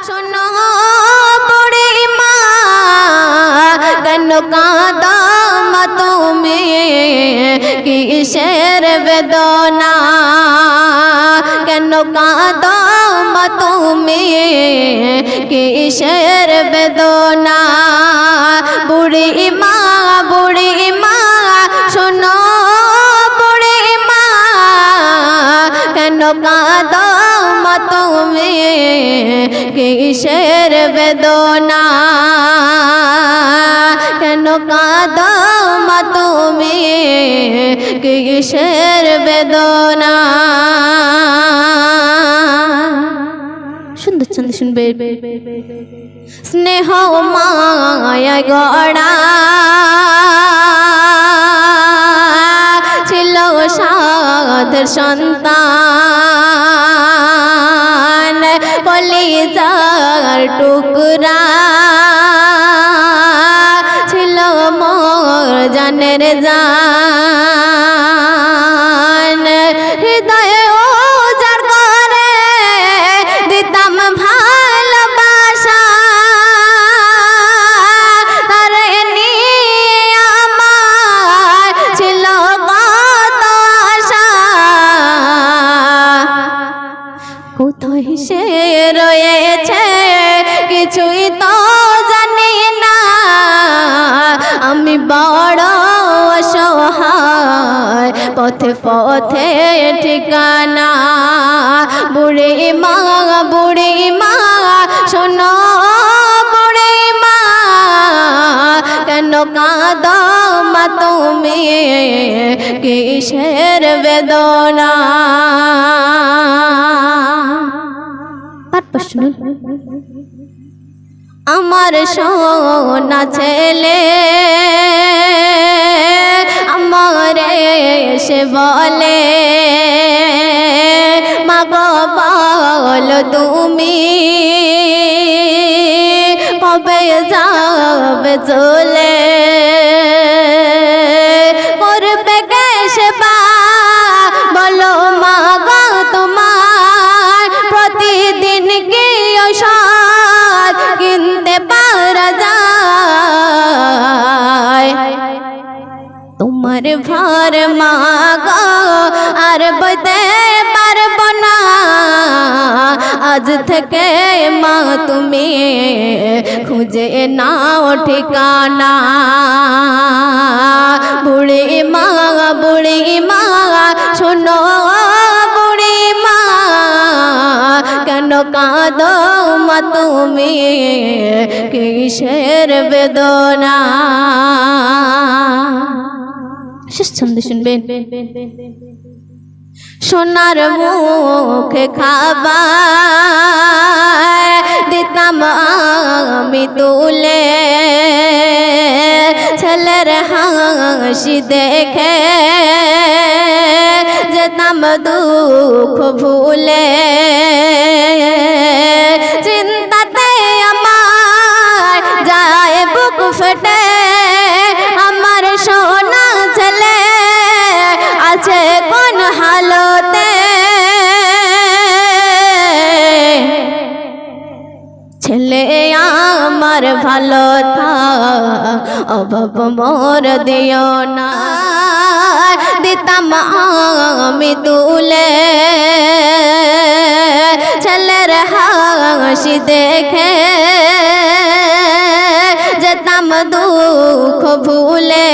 শোনো বুড়ি মা কেন কাঁদো মা তুমি কিসের বেদনা কেন কাঁদো মা তুমি কিসের বেদনা বুড়ি মা শোনো বুড়ি মা কেন কাঁদো মা তুমি কিসের বেদনা কেন কাঁদো মা তুমি কিসের বেদনা সুন্দর ছন্দ শুনবে স্নেহ মায়া গড়া ছিল সাধের সন্তান কলিজার টুকরা ছিল মোর জানের জান হৃদয়ে উজাড় করে দিতাম ভালোবাসা তারে নিয়ে আমার ছিল কত আশা কোথায় সে রয়েছে কিছুই তো জানি না আমি বড় অসহায় পথে পথে ঠিকানা বুড়ি মা শোনো বুড়ি মা কেন কাঁদো মা তুমি কিসের বেদনা তারপর শুনুন আমার সোনা ছেলে আমারে সে বলে মা গো বলো তুমি কবে যাবে চলে করবে কে সেবা বলো মা গো তোমার প্রতিদিন কি ঔষধ কিনতে পারা যায় তোমার ভার মা গো আর বইতে পারবো না আজ থেকে মা তুমি খুঁজে নাও ঠিকানা বুড়ি মা শোনো বুড়ি মা কেন কাঁদো মা তুমি কিসের বেদনা শেষ ছন্দে শুনবেন সোনার মুখে খাবার দিতাম আমি তুলে ছেলের হাসি দেখে যেতাম দুঃখ ভুলে চিন্তাতে আমার যায় বুক ফেটে আমার সোনা ছেলে আছে কোন হালতে ছেলে আমার ভালো থাক অভাব মোর দিও না দিতাম আমি তুলে ছেলের হাসি দেখে যেতাম দুঃখ ভুলে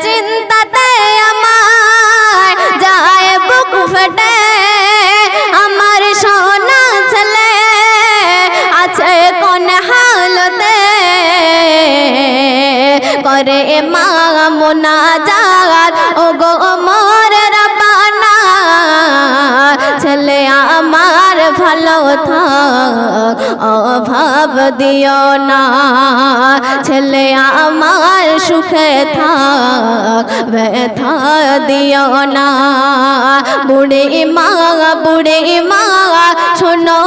চিন্তাতে আমার যায় বুক ফেটে আমার সোনা ছেলে আছে কোন হালতে করে মা মুনাজাত ও গো মোর রব্বানা ছেলে আমার ভালো থাক অভাব দিও না ছেলে আমার সুখে থাক ব্যথা দিও না বুড়ি মা শোনো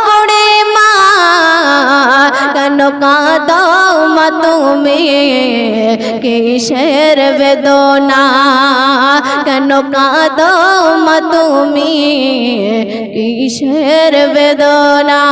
বুড়ি মা কেন কাঁদো মা তুমি কিসের বেদনা কেন কাঁদো মা তুমি কিসের বেদনা